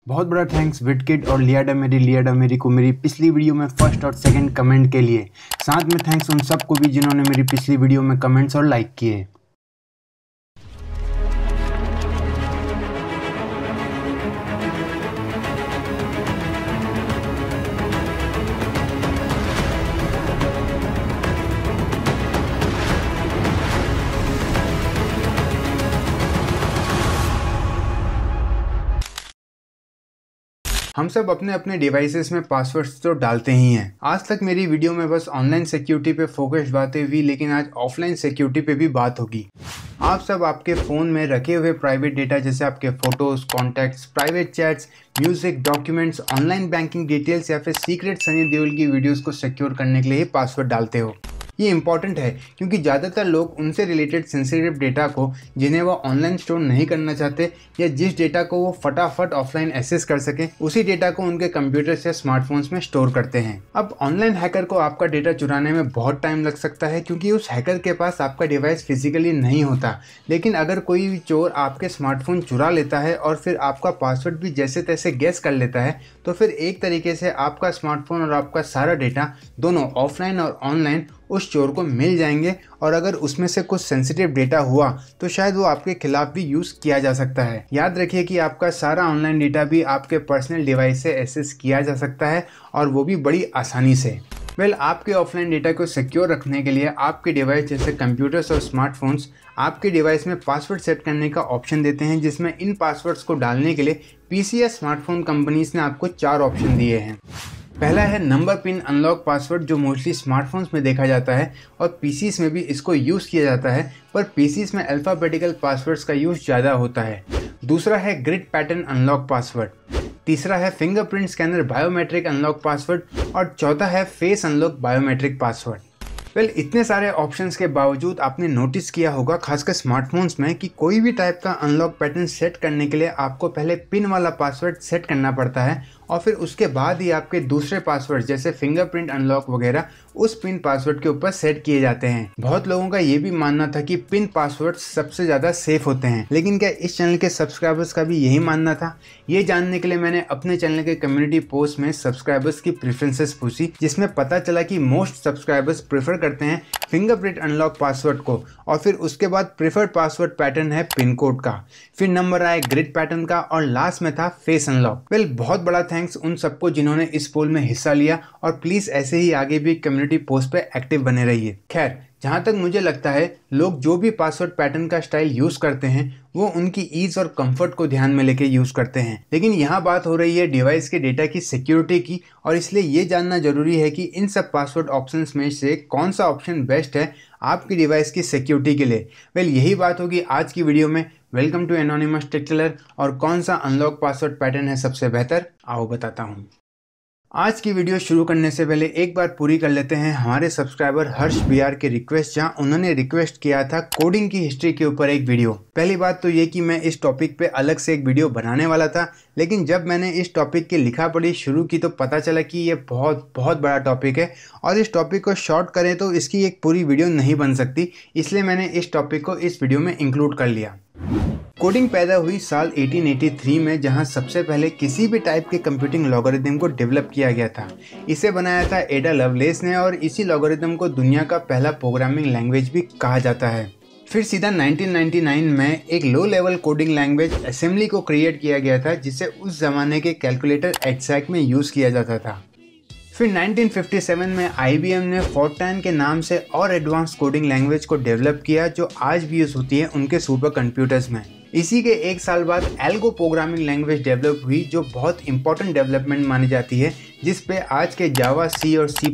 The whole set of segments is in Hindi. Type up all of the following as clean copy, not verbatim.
बहुत बड़ा थैंक्स विटकिड और लियाडा मेरी को मेरी पिछली वीडियो में फर्स्ट और सेकंड कमेंट के लिए। साथ में थैंक्स उन सबको भी जिन्होंने मेरी पिछली वीडियो में कमेंट्स और लाइक किए। हम सब अपने अपने डिवाइसेस में पासवर्ड्स तो डालते ही हैं। आज तक मेरी वीडियो में बस ऑनलाइन सिक्योरिटी पे फोकस्ड बातें हुई, लेकिन आज ऑफलाइन सिक्योरिटी पे भी बात होगी। आप सब आपके फ़ोन में रखे हुए प्राइवेट डेटा जैसे आपके photos, contacts, private chats, music, documents, online banking details या फिर सीक्रेट सनी देओल की वीडियोज़ को सिक्योर करने के लिए पासवर्ड डालते हो। ये इंपॉर्टेंट है क्योंकि ज़्यादातर लोग उनसे रिलेटेड सेंसिटिव डेटा को जिन्हें वो ऑनलाइन स्टोर नहीं करना चाहते या जिस डेटा को वो फटाफट ऑफलाइन एक्सेस कर सकें, उसी डेटा को उनके कंप्यूटर्स या स्मार्टफोन्स में स्टोर करते हैं। अब ऑनलाइन हैकर को आपका डेटा चुराने में बहुत टाइम लग सकता है क्योंकि उस हैकर के पास आपका डिवाइस फिजिकली नहीं होता, लेकिन अगर कोई भी चोर आपके स्मार्टफोन चुरा लेता है और फिर आपका पासवर्ड भी जैसे तैसे गेस कर लेता है, तो फिर एक तरीके से आपका स्मार्टफोन और आपका सारा डेटा दोनों ऑफलाइन और ऑनलाइन उस चोर को मिल जाएंगे। और अगर उसमें से कुछ सेंसिटिव डेटा हुआ तो शायद वो आपके खिलाफ भी यूज़ किया जा सकता है। याद रखिए कि आपका सारा ऑनलाइन डेटा भी आपके पर्सनल डिवाइस से एक्सेस किया जा सकता है और वो भी बड़ी आसानी से। आपके ऑफलाइन डेटा को सिक्योर रखने के लिए आपके डिवाइस जैसे कंप्यूटर्स और स्मार्टफोन्स आपके डिवाइस में पासवर्ड सेट करने का ऑप्शन देते हैं, जिसमें इन पासवर्ड्स को डालने के लिए पीसी या स्मार्टफोन कंपनीज ने आपको 4 ऑप्शन दिए हैं। पहला है नंबर पिन अनलॉक पासवर्ड, जो मोस्टली स्मार्टफोन्स में देखा जाता है और पीसीस में भी इसको यूज़ किया जाता है, पर पीसीस में अल्फ़ाबेटिकल पासवर्ड्स का यूज़ ज़्यादा होता है। दूसरा है ग्रिड पैटर्न अनलॉक पासवर्ड। तीसरा है fingerprint scanner biometric unlock password और चौथा है फेस अनलॉक बायोमेट्रिक पासवर्ड। इतने सारे ऑप्शंस के बावजूद आपने नोटिस किया होगा खासकर स्मार्टफोन्स में कि कोई भी टाइप का अनलॉक पैटर्न सेट करने के लिए आपको पहले पिन वाला पासवर्ड सेट करना पड़ता है और फिर उसके बाद ही आपके दूसरे पासवर्ड जैसे फिंगरप्रिंट अनलॉक वगैरह उस पिन पासवर्ड के ऊपर सेट किए जाते हैं। बहुत लोगों का ये भी मानना था कि पिन पासवर्ड सबसे ज़्यादा सेफ होते हैं, लेकिन क्या इस चैनल के सब्सक्राइबर्स का भी यही मानना था? ये जानने के लिए मैंने अपने चैनल के कम्युनिटी पोस्ट में सब्सक्राइबर्स की प्रेफरेंसेस पूछी, जिसमें पता चला कि मोस्ट सब्सक्राइबर्स प्रेफर करते हैं फिंगरप्रिंट अनलॉक पासवर्ड को और फिर उसके बाद प्रेफर्ड पासवर्ड पैटर्न है पिन कोड का, फिर नंबर आए ग्रिड पैटर्न का और लास्ट में था फेस अनलॉक। बहुत बड़ा थैंक्स उन सबको जिन्होंने इस पोल में हिस्सा लिया और प्लीज ऐसे ही आगे भी कम्युनिटी पोस्ट पे एक्टिव बने रहिए। खैर, जहाँ तक मुझे लगता है लोग जो भी पासवर्ड पैटर्न का स्टाइल यूज़ करते हैं वो उनकी ईज़ और कंफर्ट को ध्यान में लेके यूज़ करते हैं, लेकिन यहाँ बात हो रही है डिवाइस के डेटा की सिक्योरिटी की और इसलिए ये जानना जरूरी है कि इन सब पासवर्ड ऑप्शंस में से कौन सा ऑप्शन बेस्ट है आपकी डिवाइस की सिक्योरिटी के लिए। यही बात होगी आज की वीडियो में। Welcome to anonymous tech tailor. और कौन सा अनलॉक पासवर्ड पैटर्न है सबसे बेहतर, आओ बताता हूँ। आज की वीडियो शुरू करने से पहले एक बार पूरी कर लेते हैं हमारे सब्सक्राइबर हर्ष बिहार की रिक्वेस्ट, जहां उन्होंने रिक्वेस्ट किया था कोडिंग की हिस्ट्री के ऊपर एक वीडियो। पहली बात तो ये कि मैं इस टॉपिक पे अलग से एक वीडियो बनाने वाला था, लेकिन जब मैंने इस टॉपिक की लिखा पढ़ी शुरू की तो पता चला कि ये बहुत बड़ा टॉपिक है और इस टॉपिक को शॉर्ट करें तो इसकी एक पूरी वीडियो नहीं बन सकती, इसलिए मैंने इस टॉपिक को इस वीडियो में इंक्लूड कर लिया। कोडिंग पैदा हुई साल 1883 में, जहां सबसे पहले किसी भी टाइप के कंप्यूटिंग लॉगरिथम को डेवलप किया गया था। इसे बनाया था एडा लवलेस ने और इसी लॉगरिथम को दुनिया का पहला प्रोग्रामिंग लैंग्वेज भी कहा जाता है। फिर सीधा 1999 में एक low level coding language assembly को क्रिएट किया गया था, जिसे उस जमाने के कैलकुलेटर एग्जैक में यूज़ किया जाता था। फिर 1957 में IBM ने फोर्ट्रान के नाम से और एडवांस कोडिंग लैंग्वेज को डेवलप किया, जो आज भी यूज़ होती है उनके सुपर कंप्यूटर्स में। इसी के एक साल बाद एल्गो प्रोग्रामिंग लैंग्वेज डेवलप हुई, जो बहुत इंपॉर्टेंट डेवलपमेंट मानी जाती है, जिस पे आज के जावा, सी और C++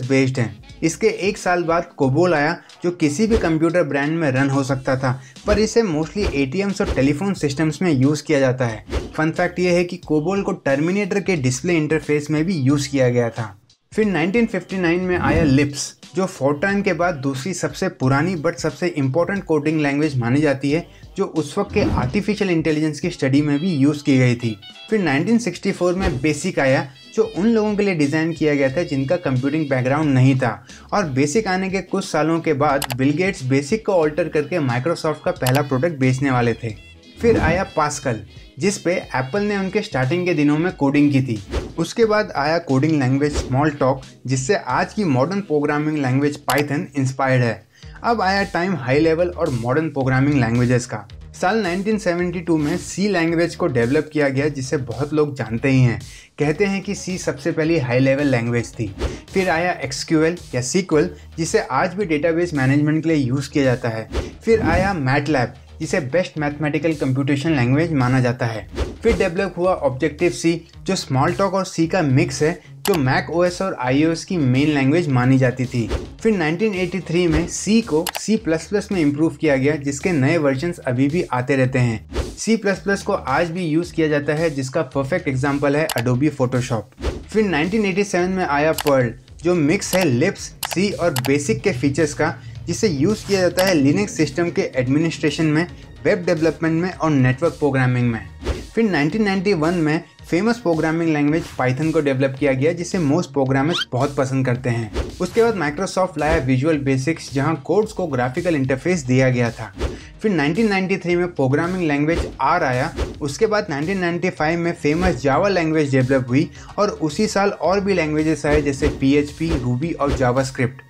बेस्ड हैं। इसके एक साल बाद कोबोल आया, जो किसी भी कंप्यूटर ब्रांड में रन हो सकता था, पर इसे मोस्टली ATMs और टेलीफोन सिस्टम्स में यूज़ किया जाता है। फन फैक्ट ये है कि कोबोल को टर्मिनेटर के डिस्प्ले इंटरफेस में भी यूज़ किया गया था। फिर 1959 में आया लिप्स, जो फोर्ट्रान के बाद दूसरी सबसे पुरानी बट सबसे इम्पोर्टेंट कोडिंग लैंग्वेज मानी जाती है, जो उस वक्त के आर्टिफिशियल इंटेलिजेंस की स्टडी में भी यूज़ की गई थी। फिर 1964 में बेसिक आया, जो उन लोगों के लिए डिज़ाइन किया गया था जिनका कंप्यूटिंग बैकग्राउंड नहीं था, और बेसिक आने के कुछ सालों के बाद बिल गेट्स बेसिक को ऑल्टर करके माइक्रोसॉफ्ट का पहला प्रोडक्ट बेचने वाले थे। फिर आया पास्कल, जिस पे एप्पल ने उनके स्टार्टिंग के दिनों में कोडिंग की थी। उसके बाद आया कोडिंग लैंग्वेज स्मॉलटॉक, जिससे आज की modern programming language Python inspired है। अब आया टाइम हाई लेवल और मॉडर्न प्रोग्रामिंग लैंग्वेजेस का। साल 1972 में सी लैंग्वेज को डेवलप किया गया, जिसे बहुत लोग जानते ही हैं। कहते हैं कि सी सबसे पहली हाई लेवल लैंग्वेज थी। फिर आया एक्सक्यूएल या सीक्वल, जिसे आज भी डेटाबेस मैनेजमेंट के लिए यूज़ किया जाता है। फिर आया मैटलैब, जिसे बेस्ट मैथमेटिकल कंप्यूटेशन लैंग्वेज माना जाता है। फिर डेवलप हुआ ऑब्जेक्टिव सी, जो स्मॉलटॉक और सी का मिक्स है, जो मैक ओएस और आईओएस की मेन लैंग्वेज मानी जाती थी। फिर 1983 में सी को C++ में इम्प्रूव किया गया, जिसके नए वर्जन्स अभी भी आते रहते हैं। C++ को आज भी यूज़ किया जाता है, जिसका परफेक्ट एग्जाम्पल है अडोबी फोटोशॉप। फिर 1987 में आया पर्ल, जो मिक्स है लिप्स, सी और बेसिक के फीचर्स का, जिसे यूज़ किया जाता है लिनक्स सिस्टम के एडमिनिस्ट्रेशन में, वेब डेवलपमेंट में और नेटवर्क प्रोग्रामिंग में। फिर 1991 में फेमस प्रोग्रामिंग लैंग्वेज पाइथन को डेवलप किया गया, जिसे मोस्ट प्रोग्रामर्स बहुत पसंद करते हैं। उसके बाद माइक्रोसॉफ्ट लाया विजुअल बेसिक्स, जहां कोड्स को ग्राफिकल इंटरफेस दिया गया था। फिर 1993 में प्रोग्रामिंग लैंग्वेज आर आया। उसके बाद 1995 में फेमस जावा लैंग्वेज डेवलप हुई और उसी साल और भी लैंग्वेजेस आए, जैसे PHP, रूबी और जावास्क्रिप्ट।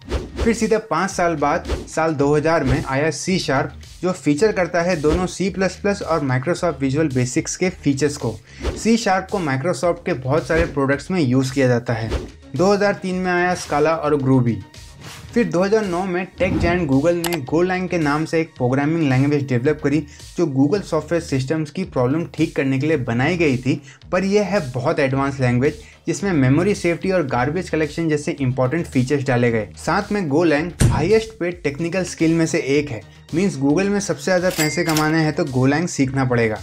फिर सीधे 5 साल बाद साल 2000 में आया C#, जो फीचर करता है दोनों C++ और माइक्रोसॉफ्ट विजुअल बेसिक्स के फीचर्स को। C# को माइक्रोसॉफ्ट के बहुत सारे प्रोडक्ट्स में यूज़ किया जाता है। 2003 में आया स्काला और ग्रूबी। फिर 2009 में टेक जायंट गूगल ने गोलैंग के नाम से एक प्रोग्रामिंग लैंग्वेज डेवलप करी, जो गूगल सॉफ्टवेयर सिस्टम्स की प्रॉब्लम ठीक करने के लिए बनाई गई थी। पर यह है बहुत एडवांस लैंग्वेज, जिसमें मेमोरी सेफ्टी और गार्बेज कलेक्शन जैसे इंपॉर्टेंट फीचर्स डाले गए। साथ में Golang highest paid technical skill में से एक है। मीन्स गूगल में सबसे ज़्यादा पैसे कमाने हैं तो गोलैंग सीखना पड़ेगा।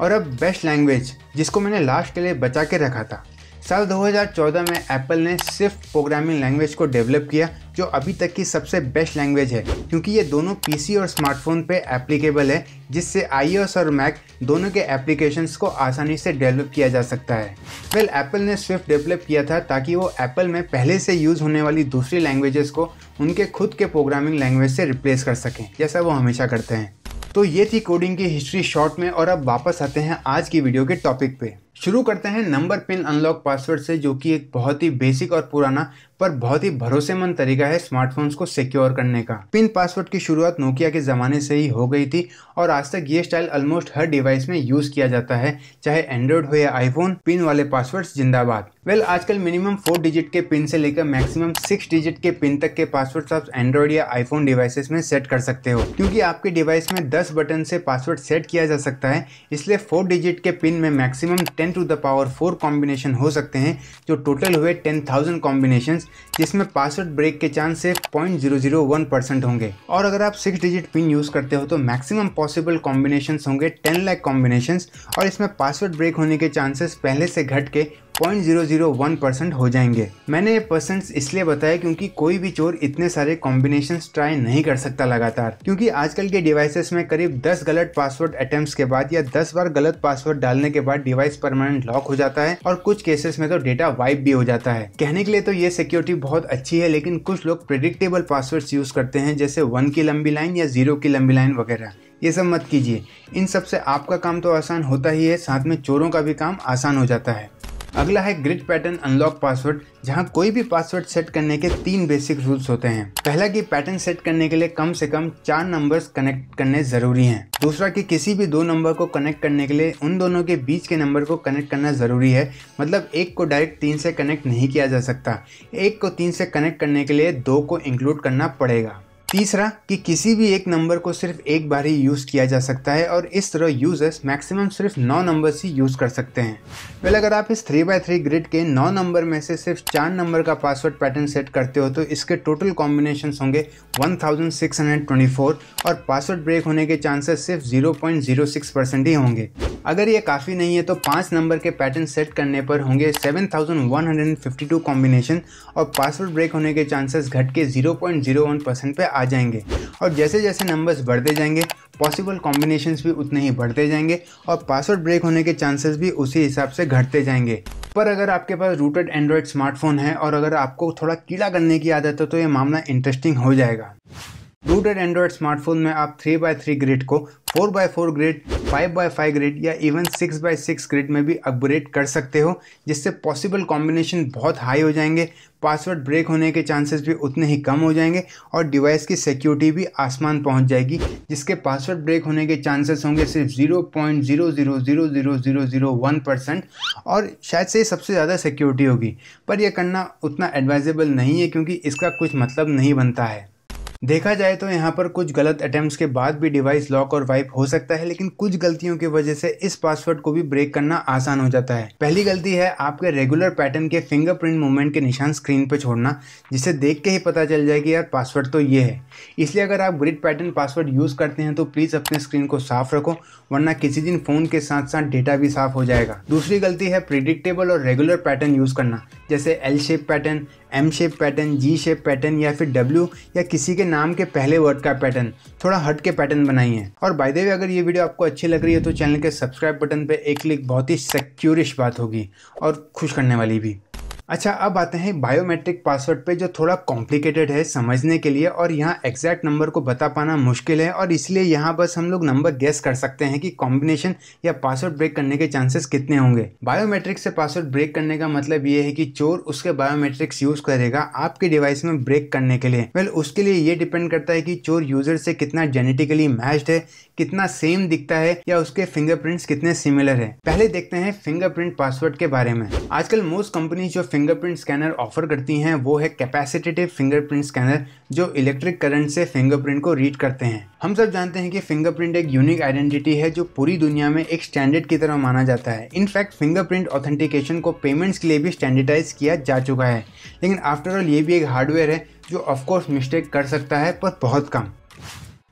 और अब बेस्ट लैंग्वेज, जिसको मैंने लास्ट के लिए बचा के रखा था। साल 2014 में एप्पल ने स्विफ्ट प्रोग्रामिंग लैंग्वेज को डेवलप किया, जो अभी तक की सबसे बेस्ट लैंग्वेज है, क्योंकि ये दोनों पीसी और स्मार्टफोन पे एप्लीकेबल है, जिससे आईओएस और मैक दोनों के एप्लीकेशंस को आसानी से डेवलप किया जा सकता है। एप्पल ने स्विफ्ट डेवलप किया था ताकि वो एप्पल में पहले से यूज़ होने वाली दूसरी लैंग्वेजेस को उनके खुद के प्रोग्रामिंग लैंग्वेज से रिप्लेस कर सकें, जैसा वो हमेशा करते हैं। तो ये थी कोडिंग की हिस्ट्री शॉर्ट में। और अब वापस आते हैं आज की वीडियो के टॉपिक पे। शुरू करते हैं नंबर पिन अनलॉक पासवर्ड से, जो कि एक बहुत ही बेसिक और पुराना पर बहुत ही भरोसेमंद तरीका है स्मार्टफोन्स को सिक्योर करने का। पिन पासवर्ड की शुरुआत नोकिया के ज़माने से ही हो गई थी और आज तक ये स्टाइल ऑलमोस्ट हर डिवाइस में यूज़ किया जाता है, चाहे एंड्रॉयड हो या आईफोन। पिन वाले पासवर्ड्स जिंदाबाद। आजकल मिनिमम 4 डिजिट के पिन से लेकर मैक्सिमम 6 डिजिट के पिन तक के पासवर्ड्स आप एंड्रॉयड या आईफोन डिवाइसेस में सेट कर सकते हो। क्योंकि आपके डिवाइस में 10 बटन से पासवर्ड सेट किया जा सकता है, इसलिए 4 डिजिट के पिन में मैक्सिमम 10⁴ कॉम्बिनेशन हो सकते हैं, जो टोटल हुए 10,000 कॉम्बिनेशन, जिसमें पासवर्ड ब्रेक के चांस सिर्फ 0.001% होंगे। और अगर आप 6 डिजिट पिन यूज़ करते हो तो मैक्सिमम पॉसिबल कॉम्बिनेशंस होंगे 10 लाख कॉम्बिनेशंस, और इसमें पासवर्ड ब्रेक होने के चांसेस पहले से घट के 0.001% हो जाएंगे। मैंने ये परसेंट्स इसलिए बताया क्योंकि कोई भी चोर इतने सारे कॉम्बिनेशंस ट्राई नहीं कर सकता लगातार, क्योंकि आजकल के डिवाइसेस में करीब 10 गलत पासवर्ड अटेम्प्ट्स के बाद या 10 बार गलत पासवर्ड डालने के बाद डिवाइस परमानेंट लॉक हो जाता है और कुछ केसेस में तो डेटा वाइप भी हो जाता है। कहने के लिए तो ये सिक्योरिटी बहुत अच्छी है, लेकिन कुछ लोग प्रेडिक्टेबल पासवर्ड्स यूज करते हैं, जैसे 1 की लंबी लाइन या 0 की लंबी लाइन वगैरह। ये सब मत कीजिए। इन सब से आपका काम तो आसान होता ही है, साथ में चोरों का भी काम आसान हो जाता है। अगला है ग्रिड पैटर्न अनलॉक पासवर्ड, जहां कोई भी पासवर्ड सेट करने के 3 बेसिक रूल्स होते हैं। पहला कि पैटर्न सेट करने के लिए कम से कम 4 नंबर्स कनेक्ट करने जरूरी हैं। दूसरा कि किसी भी 2 नंबर को कनेक्ट करने के लिए उन दोनों के बीच के नंबर को कनेक्ट करना जरूरी है, मतलब एक को डायरेक्ट 3 से कनेक्ट नहीं किया जा सकता। एक को 3 से कनेक्ट करने के लिए 2 को इंक्लूड करना पड़ेगा। तीसरा कि किसी भी एक नंबर को सिर्फ एक बार ही यूज़ किया जा सकता है और इस तरह यूजर्स मैक्सिमम सिर्फ 9 नंबर्स ही यूज़ कर सकते हैं। अगर आप इस 3x3 ग्रिड के 9 नंबर में से सिर्फ 4 नंबर का पासवर्ड पैटर्न सेट करते हो तो इसके टोटल कॉम्बिनेशंस होंगे 1624 और पासवर्ड ब्रेक होने के चांसेस सिर्फ 0.06% ही होंगे। अगर ये काफ़ी नहीं है तो 5 नंबर के पैटर्न सेट करने पर होंगे 7152 कॉम्बिनेशन और पासवर्ड ब्रेक होने के चांसेस घट के 0.01% पे आ जाएंगे। और जैसे जैसे नंबर्स बढ़ते जाएंगे पॉसिबल कॉम्बिनेशंस भी उतने ही बढ़ते जाएंगे और पासवर्ड ब्रेक होने के चांसेस भी उसी हिसाब से घटते जाएंगे। पर अगर आपके पास रूटेड एंड्रॉयड स्मार्टफोन है और अगर आपको थोड़ा कीड़ा करने की आदत है तो ये मामला इंटरेस्टिंग हो जाएगा। रूटेड एंड्रॉयड स्मार्टफोन में आप 3x3 ग्रिड को 4x4 ग्रिड, 5x5 ग्रिड या इवन 6x6 ग्रिड में भी अपग्रेड कर सकते हो, जिससे पॉसिबल कॉम्बिनेशन बहुत हाई हो जाएंगे, पासवर्ड ब्रेक होने के चांसेस भी उतने ही कम हो जाएंगे और डिवाइस की सिक्योरिटी भी आसमान पहुंच जाएगी, जिसके पासवर्ड ब्रेक होने के चांसेस होंगे सिर्फ 0.000001% और शायद से सबसे ज़्यादा सिक्योरिटी होगी। पर यह करना उतना एडवाइजेबल नहीं है क्योंकि इसका कुछ मतलब नहीं बनता है। देखा जाए तो यहाँ पर कुछ गलत अटेम्प्ट्स के बाद भी डिवाइस लॉक और वाइप हो सकता है, लेकिन कुछ गलतियों की वजह से इस पासवर्ड को भी ब्रेक करना आसान हो जाता है। पहली गलती है आपके रेगुलर पैटर्न के फिंगरप्रिंट मूवमेंट के निशान स्क्रीन पर छोड़ना, जिसे देख के ही पता चल जाए कि यार पासवर्ड तो ये है। इसलिए अगर आप ग्रिड पैटर्न पासवर्ड यूज़ करते हैं तो प्लीज़ अपने स्क्रीन को साफ रखो, वरना किसी दिन फ़ोन के साथ साथ डेटा भी साफ हो जाएगा। दूसरी गलती है प्रिडिक्टेबल और रेगुलर पैटर्न यूज़ करना, जैसे L shape pattern, M shape pattern, G shape pattern या फिर डब्ल्यू या किसी के नाम के पहले वर्ड का पैटर्न। थोड़ा हट के पैटर्न बनाइए। और बाय द वे, अगर ये वीडियो आपको अच्छी लग रही है तो चैनल के सब्सक्राइब बटन पे एक क्लिक बहुत ही सिक्योरिश बात होगी और खुश करने वाली भी। अच्छा, अब आते हैं बायोमेट्रिक पासवर्ड पे, जो थोड़ा कॉम्प्लिकेटेड है समझने के लिए और यहाँ एग्जैक्ट नंबर को बता पाना मुश्किल है और इसलिए यहाँ बस हम लोग नंबर गेस कर सकते हैं कि कॉम्बिनेशन या पासवर्ड ब्रेक करने के चांसेस कितने होंगे। बायोमेट्रिक से पासवर्ड ब्रेक करने का मतलब ये है कि चोर उसके बायोमेट्रिक्स यूज करेगा आपके डिवाइस में ब्रेक करने के लिए। वेल, उसके लिए ये डिपेंड करता है कि चोर यूजर से कितना जेनेटिकली मैच्ड है, कितना सेम दिखता है या उसके फिंगरप्रिंट्स कितने सिमिलर है। पहले देखते हैं फिंगरप्रिंट पासवर्ड के बारे में। आजकल मोस्ट कंपनी जो फिंगरप्रिंट स्कैनर ऑफर करती हैं वो है कैपेसिटेटिव फिंगरप्रिंट स्कैनर, जो इलेक्ट्रिक करंट से फिंगरप्रिंट को रीड करते हैं। हम सब जानते हैं कि फिंगरप्रिंट एक यूनिक आइडेंटिटी है जो पूरी दुनिया में एक स्टैंडर्ड की तरह माना जाता है। इनफैक्ट फिंगरप्रिंट ऑथेंटिकेशन को पेमेंट्स के लिए भी स्टैंडर्डाइज किया जा चुका है, लेकिन आफ्टर ऑल ये भी एक हार्डवेयर है जो ऑफकोर्स मिस्टेक कर सकता है, पर बहुत कम।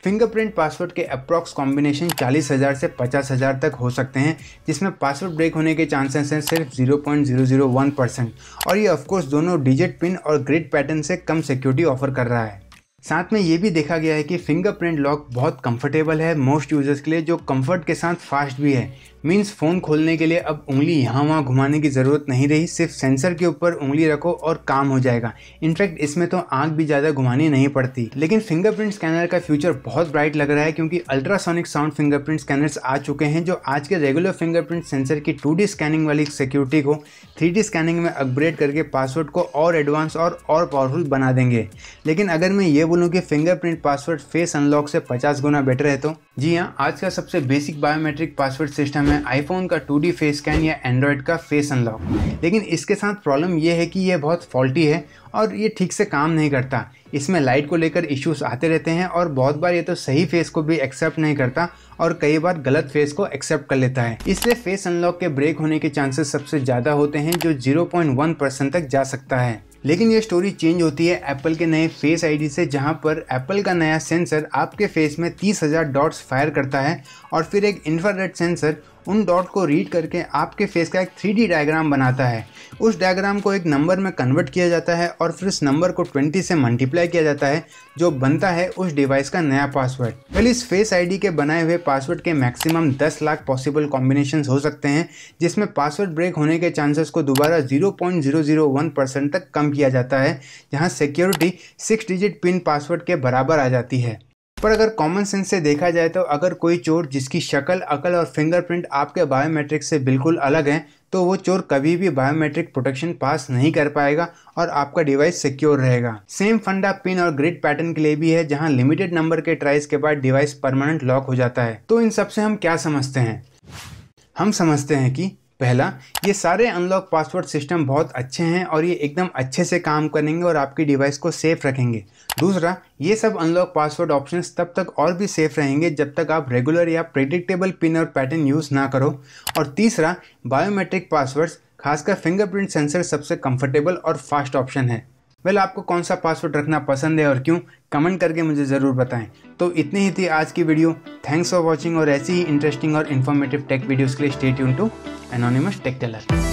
फिंगरप्रिंट पासवर्ड के अप्रॉक्स कॉम्बिनेशन 40,000 से 50,000 तक हो सकते हैं, जिसमें पासवर्ड ब्रेक होने के चांसेस हैं सिर्फ 0.001% और ये ऑफकोर्स दोनों डिजिट पिन और ग्रिड पैटर्न से कम सिक्योरिटी ऑफर कर रहा है। साथ में ये भी देखा गया है कि फिंगरप्रिंट लॉक बहुत कंफर्टेबल है मोस्ट यूजर्स के लिए, जो कंफर्ट के साथ फास्ट भी है। मींस फ़ोन खोलने के लिए अब उंगली यहाँ वहाँ घुमाने की ज़रूरत नहीं रही, सिर्फ सेंसर के ऊपर उंगली रखो और काम हो जाएगा। इनफैक्ट इसमें तो आंख भी ज़्यादा घुमानी नहीं पड़ती। लेकिन फिंगरप्रिंट स्कैनर का फ्यूचर बहुत ब्राइट लग रहा है क्योंकि अल्ट्रासोनिक साउंड फिंगरप्रिंट स्कैनर्स आ चुके हैं, जो आज के रेगुलर फिंगरप्रिंट सेंसर की 2D स्कैनिंग वाली सिक्योरिटी को 3D स्कैनिंग में अपग्रेड करके पासवर्ड को और एडवांस और पावरफुल बना देंगे। लेकिन अगर मैं ये बोलूँ कि फिंगरप्रिंट पासवर्ड फेस अनलॉक से 50 गुना बेटर है तो जी हाँ, आज का सबसे बेसिक बायोमेट्रिक पासवर्ड सिस्टम है आईफोन का 2D फेस स्कैन या एंड्रॉयड का फेस अनलॉक। लेकिन इसके साथ प्रॉब्लम यह है कि यह बहुत फॉल्टी है और ये ठीक से काम नहीं करता। इसमें लाइट को लेकर इश्यूज आते रहते हैं और बहुत बार ये तो सही फेस को भी एक्सेप्ट नहीं करता और कई बार गलत फेस को एक्सेप्ट कर लेता है। इसलिए फेस अनलॉक के ब्रेक होने के चांसेस सबसे ज़्यादा होते हैं, जो 0.1% तक जा सकता है। लेकिन ये स्टोरी चेंज होती है एप्पल के नए फेस आईडी से, जहां पर एप्पल का नया सेंसर आपके फेस में 30,000 डॉट्स फायर करता है और फिर एक इंफ्रारेड सेंसर उन डॉट को रीड करके आपके फेस का एक 3D डायग्राम बनाता है। उस डायग्राम को एक नंबर में कन्वर्ट किया जाता है और फिर इस नंबर को 20 से मल्टीप्लाई किया जाता है, जो बनता है उस डिवाइस का नया पासवर्ड। वेल, इस फेस आईडी के बनाए हुए पासवर्ड के मैक्सिमम 10 लाख पॉसिबल कॉम्बिनेशंस हो सकते हैं, जिसमें पासवर्ड ब्रेक होने के चांसेस को दोबारा 0.001% तक कम किया जाता है, जहां सिक्योरिटी 6 डिजिट पिन पासवर्ड के बराबर आ जाती है। पर अगर कॉमन सेंस से देखा जाए तो अगर कोई चोर जिसकी शक्ल, अकल और फिंगरप्रिंट आपके बायोमेट्रिक से बिल्कुल अलग हैं, तो वो चोर कभी भी बायोमेट्रिक प्रोटेक्शन पास नहीं कर पाएगा और आपका डिवाइस सिक्योर रहेगा। सेम फंडा पिन और ग्रिड पैटर्न के लिए भी है, जहां लिमिटेड नंबर के ट्राइज के बाद डिवाइस परमानेंट लॉक हो जाता है। तो इन सब से हम क्या समझते हैं? हम समझते हैं कि पहला, ये सारे अनलॉक पासवर्ड सिस्टम बहुत अच्छे हैं और ये एकदम अच्छे से काम करेंगे और आपकी डिवाइस को सेफ रखेंगे। दूसरा, ये सब अनलॉक पासवर्ड ऑप्शंस तब तक और भी सेफ रहेंगे जब तक आप रेगुलर या प्रेडिक्टेबल पिन और पैटर्न यूज़ ना करो। और तीसरा, बायोमेट्रिक पासवर्ड्स खासकर फिंगरप्रिंट सेंसर सबसे कंफर्टेबल और फास्ट ऑप्शन है। वेल, आपको कौन सा पासवर्ड रखना पसंद है और क्यों, कमेंट करके मुझे ज़रूर बताएं। तो इतनी ही थी आज की वीडियो। थैंक्स फॉर वॉचिंग और ऐसी ही इंटरेस्टिंग और इन्फॉर्मेटिव टेक वीडियोज़ के लिए stay tune to anonymous tech Taylor.